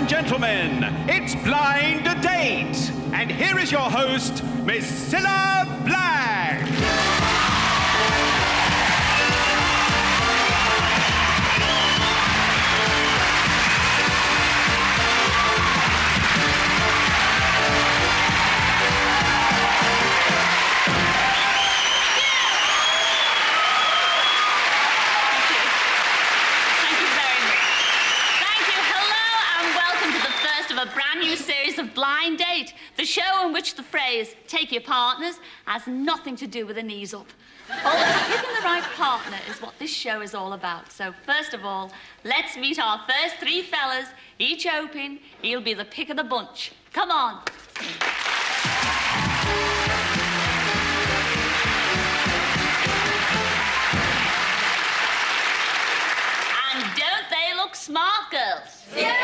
and gentlemen, it's Blind Date. And here is your host, Miss Cilla Black. A brand new series of Blind Date, the show in which the phrase "take your partners" has nothing to do with a knees up. Although picking the right partner is what this show is all about. So first of all, let's meet our first three fellas, each hoping he'll be the pick of the bunch. Come on. And don't they look smart, girls? Yeah!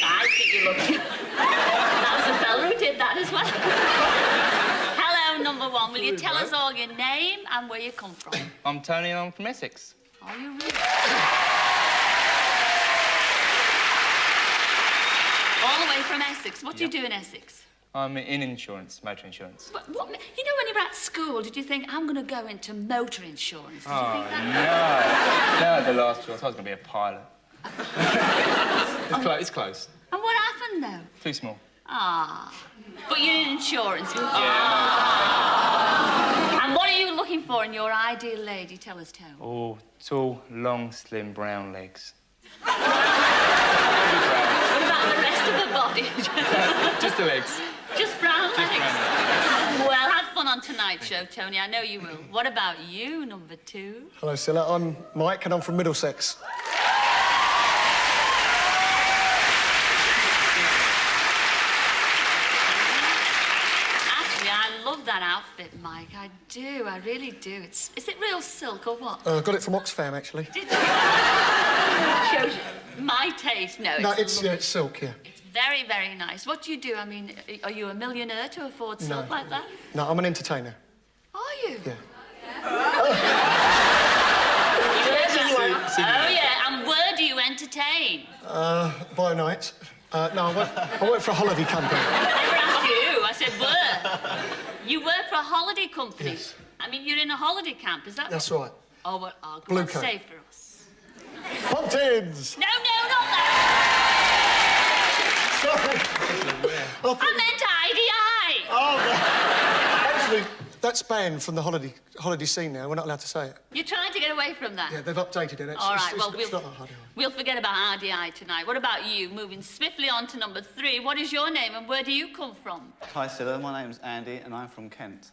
I think you look... That was a fella who did that as well. Hello, number one. Will you tell us all your name and where you come from? I'm Tony and I'm from Essex. Are you really? All the way from Essex. What do you do in Essex? I'm in insurance, motor insurance. What, you know, when you were at school, did you think, I'm going to go into motor insurance? Did you think that? No, the last choice. I was going to be a pilot. It's close. And what happened, though? Too small. Ah. But you're in insurance. Yeah. And what are you looking for in your ideal lady? Tell us, Tony. Oh, tall, long, slim, brown legs. What about the rest of the body? Just the legs. Just brown legs? Well, have fun on tonight's show, Tony. I know you will. What about you, number two? Hello, Cilla. I'm Mike and I'm from Middlesex. That outfit, Mike. I do. I really do. Is it real silk or what? Got it from Oxfam, actually. Did you? Shows my taste. No, it's silk, yeah. It's very, very nice. What do you do? I mean, are you a millionaire to afford silk like that? No, I'm an entertainer. Are you? Yeah. Oh, yeah. And where do you entertain? By night. No, I work for a holiday company. I never asked you. I said where. You work for a holiday company? Yes. I mean, you're in a holiday camp, is that That's right. Oh, well, go Blue on, coat. say for us. Pop tins! No, not that. Sorry. I meant IDI. Oh, no. Actually, that's banned from the holiday scene now. We're not allowed to say it. You're trying to get away from that? Yeah, they've updated it. All right, well, it's not a we'll forget about RDI tonight. What about you? Moving swiftly on to number three. What is your name and where do you come from? Hi, Cilla. My name's Andy and I'm from Kent.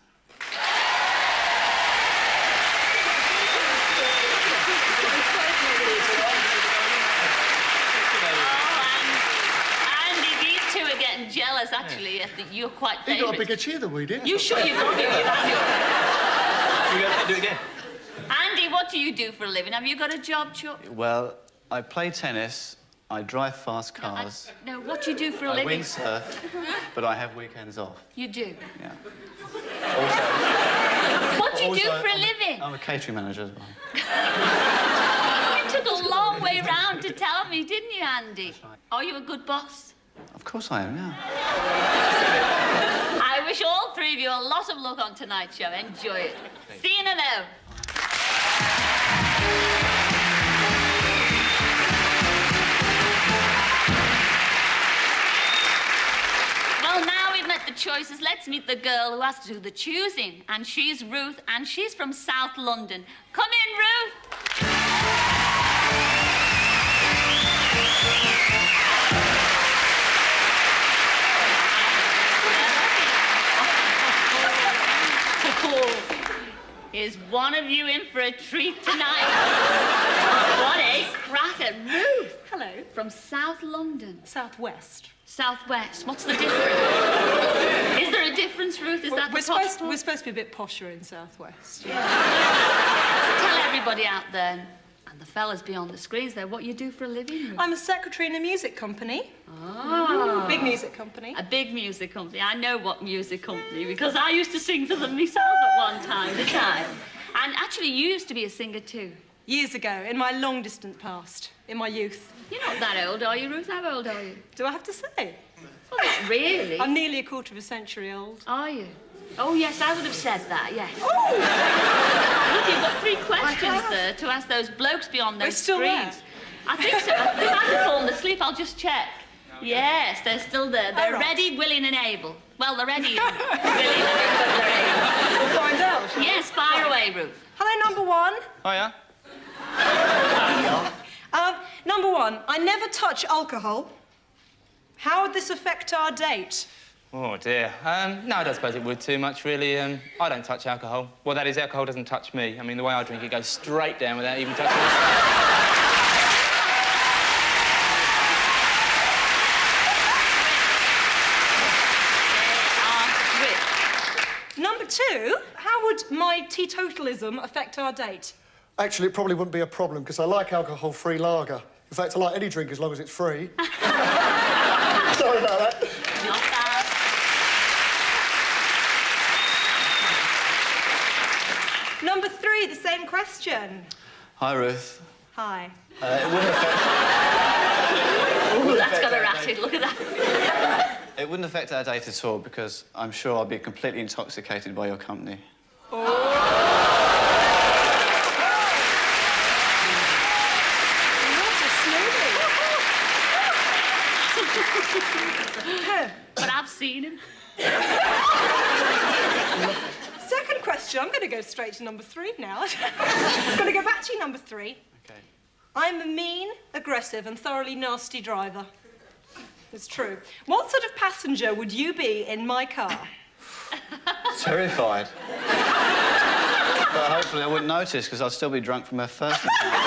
Andy, these two are getting jealous, actually. I think you're quite favourite. You got a bigger cheer than we did. You sure you got a bigger cheer? Do it again. Andy, what do you do for a living? Have you got a job, Chuck? Well, I play tennis, I drive fast cars, No, what do you do for a I living? windsurf, but I have weekends off. You do? Yeah. What do you do for a living? I'm a catering manager as well. You took a long way round to tell me, didn't you, Andy? right. Are you a good boss? Of course I am, yeah. I wish all three of you a lot of luck on tonight's show. Enjoy it. See you in a little. Well, now we've met the choices, let's meet the girl who has to do the choosing. And she's Ruth, and she's from South London. Come in, Ruth. Is one of you in for a treat tonight? What a cracker. Ruth, hello, from South London. Southwest. Southwest. What's the difference? Is there a difference, Ruth? Is that We're the posh supposed to be a bit posher in Southwest. Yeah. Tell everybody out there, and the fellas beyond the screens there, what you do for a living, Ruth. I'm a secretary in a music company. Oh. Big music company. A big music company. I know what music company, because I used to sing for them myself at one time, didn't I? And actually, you used to be a singer too. Years ago, in my long-distant past, in my youth. You're not that old, are you, Ruth? How old are you? Do I have to say? Well, not really. I'm nearly a quarter of a century old. Are you? Oh, yes, I would have said that, yes. Oh! Look, you've got 3 questions there to ask those blokes beyond those They're still screens. there? I think so. They might have fallen asleep. I'll just check. Yes, they're still there. They're All right. ready, willing and able. Well, they're ready, willing and able. We'll find out. Yes, fire away, Ruth. Hello, number 1. Oh, yeah? Number 1, I never touch alcohol. How would this affect our date? Oh, dear. No, I don't suppose it would too much, really. I don't touch alcohol. Well, that is, alcohol doesn't touch me. I mean, the way I drink it goes straight down without even touching it. Number 2, how would my teetotalism affect our date? Actually, it probably wouldn't be a problem because I like alcohol-free lager. In fact, I like any drink as long as it's free. Sorry about that. Not bad. Number 3, the same question. Hi, Ruth. Hi. It wouldn't affect... Ooh, that's got a ratchet. Look at that. It wouldn't affect our date at all because I'm sure I'll be completely intoxicated by your company. But I've seen him. Second question. I'm going to go straight to number 3 now. I'm going to go back to you, number 3. Okay. I'm a mean, aggressive, and thoroughly nasty driver. It's true. What sort of passenger would you be in my car? Terrified. But hopefully I wouldn't notice because I'll still be drunk from her first encounter.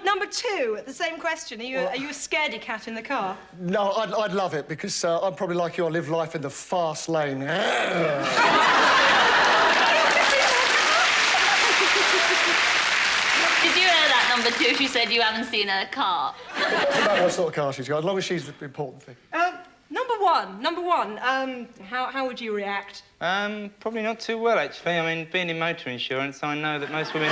Number 2, the same question. Are you a scaredy cat in the car? No, I'd love it because I'm probably like you. I live life in the fast lane. Did you hear that, number 2? She said you haven't seen her car. Doesn't matter what sort of car she's got, as long as she's the important thing. Number one. How would you react? Probably not too well, actually. I mean, being in motor insurance, I know that most women...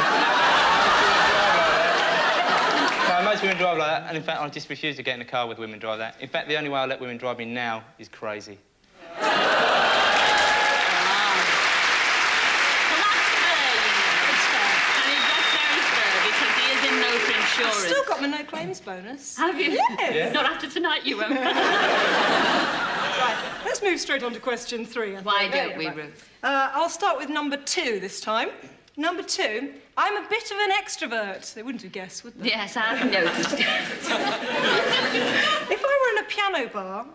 most women drive like that, and in fact, I just refuse to get in a car with women drive that. In fact, the only way I let women drive me now is crazy. Well, that's fair, you know. It's fair. I mean, that's very fair, because he is in motor insurance. I've still got my no claims bonus. Have you? Yes. Not after tonight, you won't. Right, let's move straight on to question 3. Why don't we, Ruth? I'll start with number 2 this time. Number 2, I'm a bit of an extrovert. They wouldn't have guessed, would they? Yes, I've noticed. If I were in a piano bar,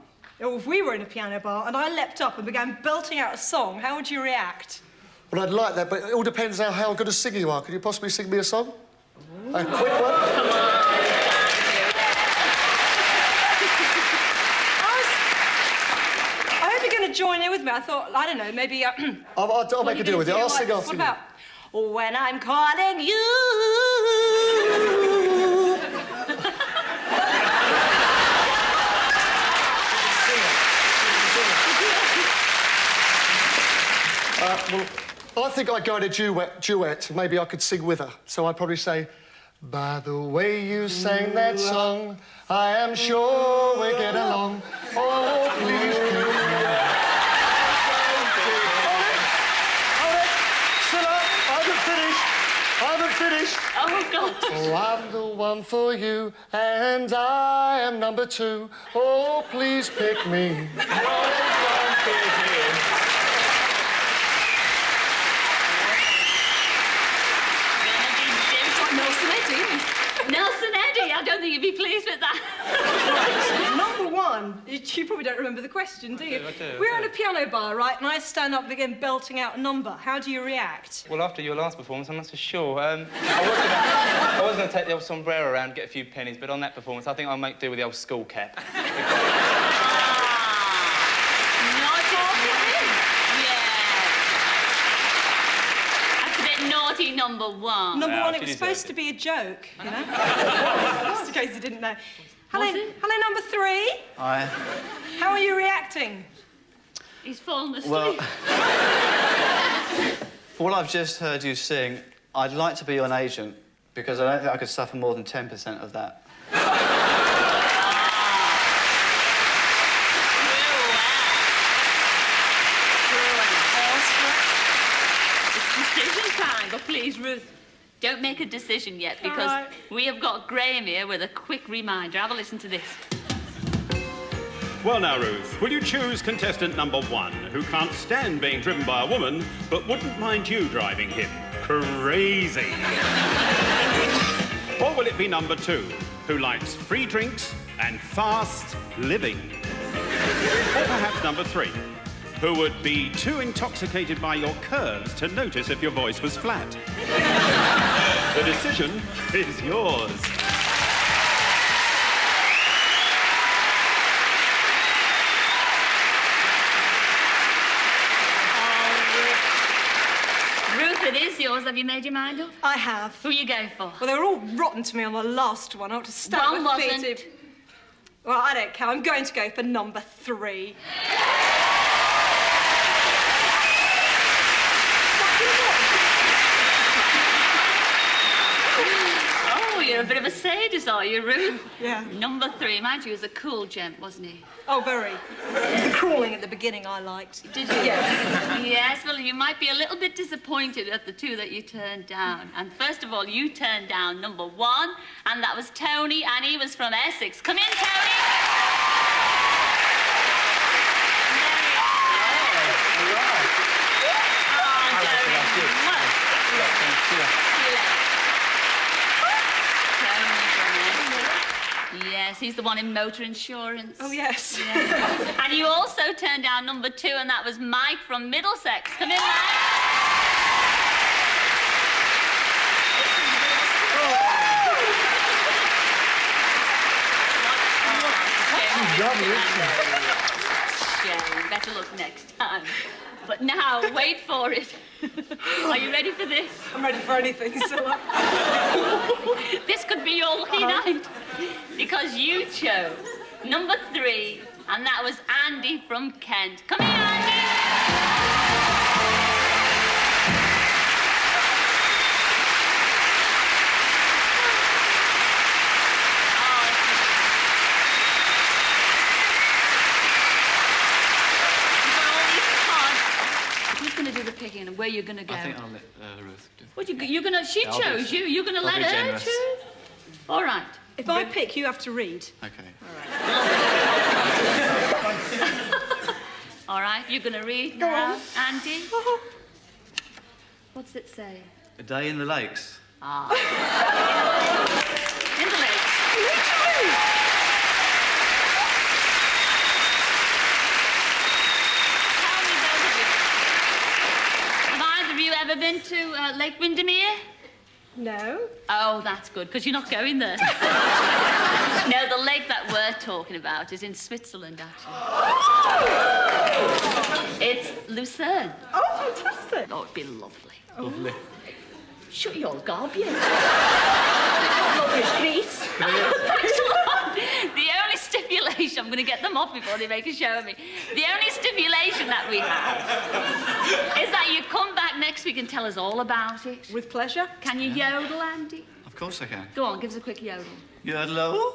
or if we were in a piano bar, and I leapt up and began belting out a song, how would you react? Well, I'd like that, but it all depends on how good a singer you are. Could you possibly sing me a song? A quick one? Come on. I hope you're going to join in with me. I thought, I don't know, maybe... I'll make a deal with you. I'll sing after What you. about... When I'm calling you... Well, I think I'd go in a duet. Maybe I could sing with her. So I'd probably say, by the way you sang that song, I am sure we'll get along. Oh, please keep me. Cilla, I haven't finished. Oh, God. Oh, I'm the one for you, and I am number 2. Oh, please pick me. Nelson Eddy, I don't think you'd be pleased with that. Number 1, you probably don't remember the question, do you? I do. We're in a piano bar, right, and I stand up and begin belting out a number. How do you react? Well, after your last performance, I'm not so sure. I was going to take the old sombrero around and get a few pennies, but on that performance, I think I'll make do with the old school cap. Not your thing. Yeah. That's a bit naughty, number 1. Number Yeah, 1, she it was deserved supposed it. to be a joke, you know? Just in case you didn't know. Hello, Was it? hello, number 3. Hi. How are you reacting? He's fallen asleep. Well, for what I've just heard you sing, I'd like to be your agent because I don't think I could suffer more than 10% of that. It's decision time, but please, Ruth, don't make a decision yet because All right. we have got Graham here with a quick reminder. Have a listen to this. Well now, Ruth, will you choose contestant number 1, who can't stand being driven by a woman, but wouldn't mind you driving him? Crazy. Or will it be number 2, who likes free drinks and fast living? Or perhaps number 3, who would be too intoxicated by your curves to notice if your voice was flat? The decision is yours. Ruth, it is yours. Have you made your mind up? I have. Who are you going for? Well, they were all rotten to me on the last one. I ought to stamp One my feet wasn't. in. Well, I don't care. I'm going to go for number 3. Oh, you're a bit of a sadist, are you, Ruth? Yeah. Number 3, mind you, was a cool gent, wasn't he? Oh, very. It was the crawling at the beginning I liked. Did you? Yes. Yes, well, you might be a little bit disappointed at the 2 that you turned down. And first of all, you turned down number 1, and that was Tony, and he was from Essex. Come in, Tony. Yes, he's the one in motor insurance. Oh, yes. Yeah. And you also turned down number 2, and that was Mike from Middlesex. Come in, Mike. Shame. Better look next time. But now, wait for it. Are you ready for this? I'm ready for anything, Cilla. This could be your lucky night. Because you chose number 3, and that was Andy from Kent. Come here, Andy. Who's going to do the picking and where you're going to go? I think I'll let Ruth do. What you're going to? She I'll chose be- you. You're going to I'll let be her generous. choose. All right. If I pick, you have to read. Okay. All right. You're going to read now, Andy. What's it say? A day in the lakes. In the lakes. Tell me, both of you. Have either of you ever been to Lake Windermere? No. Oh, that's good, because you're not going there. No, the lake that we're talking about is in Switzerland, actually. It's Lucerne. Oh, fantastic. Oh, it'd be lovely. Lovely. Shut your gob, you. Lovely Greece. Thanks a lot. The only stipulation, I'm going to get them off before they make a show of me. The only stipulation that we have is that you come back next week and tell us all about it. With pleasure. Can you yodel, Andy? Of course I can. Go on, give us a quick yodel. You'd love. Ladies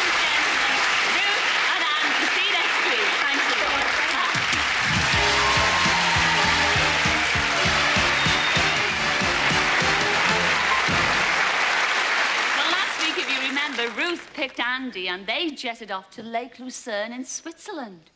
and gentlemen, Ruth and Andy, see you next week. Thanks a lot. Well, last week, if you remember, Ruth picked Andy and they jetted off to Lake Lucerne in Switzerland.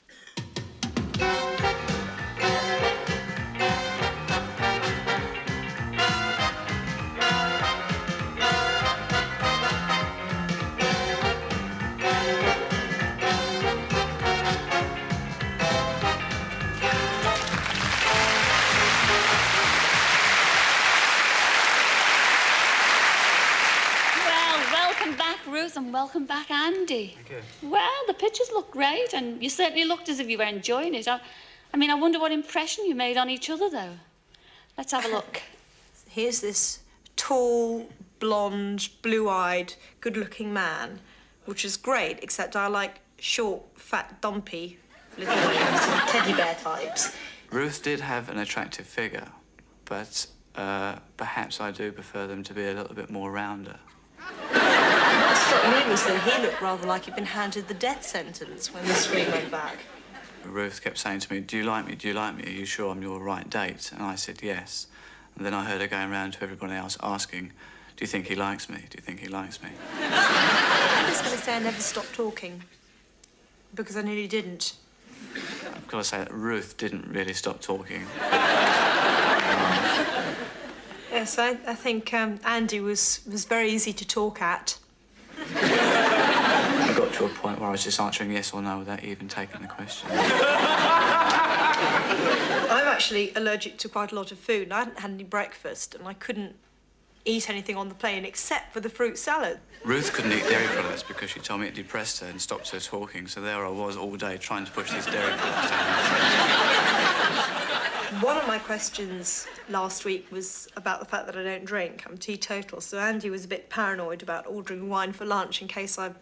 Ruth, and welcome back, Andy. Thank you. Well, the pictures look great, and you certainly looked as if you were enjoying it. I mean, I wonder what impression you made on each other, though. Let's have a look. Here's this tall, blonde, blue-eyed, good-looking man, which is great, except I like short, fat, dumpy little teddy bear types. Ruth did have an attractive figure, but perhaps I do prefer them to be a little bit more rounder. What struck me was that he looked rather like he'd been handed the death sentence when the screen went back. Ruth kept saying to me, "Do you like me? Do you like me? Are you sure I'm your right date?" And I said yes. And then I heard her going around to everybody else asking, "Do you think he likes me? Do you think he likes me?" I'm just going to say I never stopped talking, because I nearly didn't. I've got to say that Ruth didn't really stop talking. Yes, I think Andy was very easy to talk at. I got to a point where I was just answering yes or no without even taking the question. I'm actually allergic to quite a lot of food, and I hadn't had any breakfast, and I couldn't eat anything on the plane except for the fruit salad. Ruth couldn't eat dairy products because she told me it depressed her and stopped her talking, so there I was all day trying to push these dairy products down. One of my questions last week was about the fact that I don't drink. I'm teetotal, so Andy was a bit paranoid about ordering wine for lunch in case I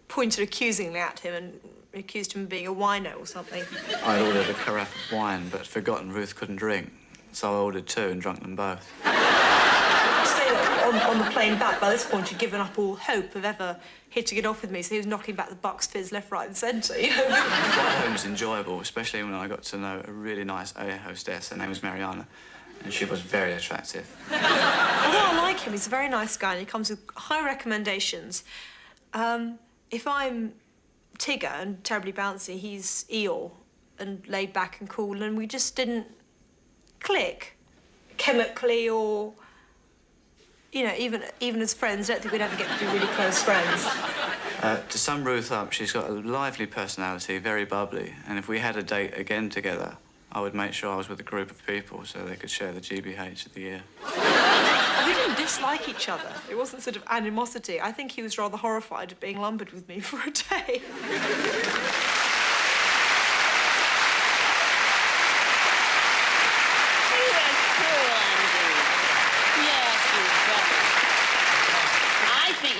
pointed accusingly at him and accused him of being a wino or something. I'd ordered a carafe of wine, but forgotten Ruth couldn't drink, so I ordered 2 and drunk them both. On the plane back, by this point, he'd given up all hope of ever hitting it off with me, so he was knocking back the Bucks fizz left, right and centre, you know. The flight home was enjoyable, especially when I got to know a really nice air hostess. Her name was Mariana, and she was very attractive. Although I like him, he's a very nice guy, and he comes with high recommendations. If I'm Tigger and terribly bouncy, he's Eeyore and laid back and cool, and we just didn't click chemically or... You know, even as friends, I don't think we'd ever get to be really close friends. To sum Ruth up, she's got a lively personality, very bubbly, and if we had a date again together, I would make sure I was with a group of people so they could share the GBH of the year. We didn't dislike each other. It wasn't sort of animosity. I think he was rather horrified at being lumbered with me for a day.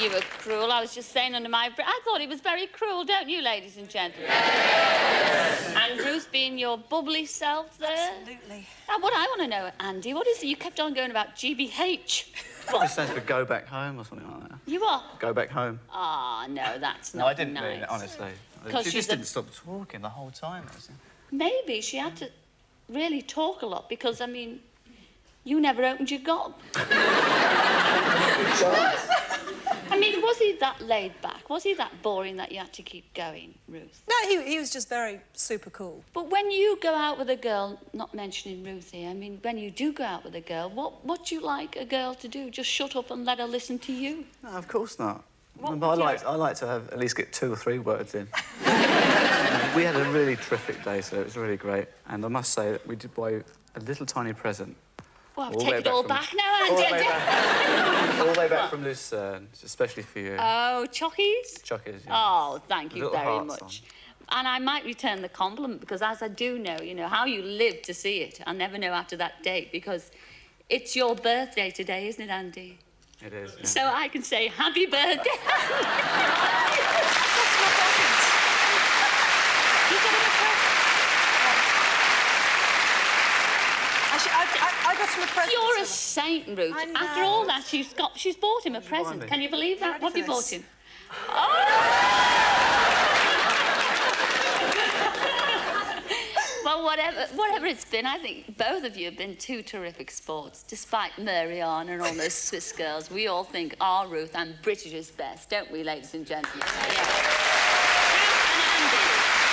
You were cruel. I was just saying under my breath. I thought he was very cruel, don't you, ladies and gentlemen? And Ruth being your bubbly self there. Absolutely. Now, what I want to know, Andy, what is it you kept on going about GBH? It stands for go back home or something like that. You are? Go back home. Ah, no, that's not No, I didn't nice. mean it, honestly. Because She just she's a- didn't stop talking the whole time. Maybe she had to really talk a lot because, I mean, you never opened your gob. I mean, was he that laid back? Was he that boring that you had to keep going, Ruth? No, he was just very super cool. But when you go out with a girl, not mentioning Ruth here, I mean, when you do go out with a girl, what do you like a girl to do? Just shut up and let her listen to you? No, of course not. What But would you I like to have at least get 2 or 3 words in. We had a really terrific day, so it was really great. And I must say that we did buy a little tiny present. Well, All the take way it all from- back now, All the Andy. way back, all the way back from Lucerne, especially for you. Oh, chockies? Chuckers. Yeah. Oh, thank you Little very hearts much. And I might return the compliment because as I do know, you know, how you live to see it, I'll never know after that date because it's your birthday today, isn't it, Andy? It is, yeah. So I can say happy birthday. That's my present. You got him a present. I got him a present. You're a Cilla. saint, Ruth. I know. After all that, she's bought him a present. me? Can you believe that? Ready What have you for bought this? him? Oh! Well, whatever it's been, I think both of you have been 2 terrific sports. Despite Marianne and all those Swiss girls, we all think our Ruth and British is best, don't we, ladies and gentlemen? Yeah. Ruth and Andy.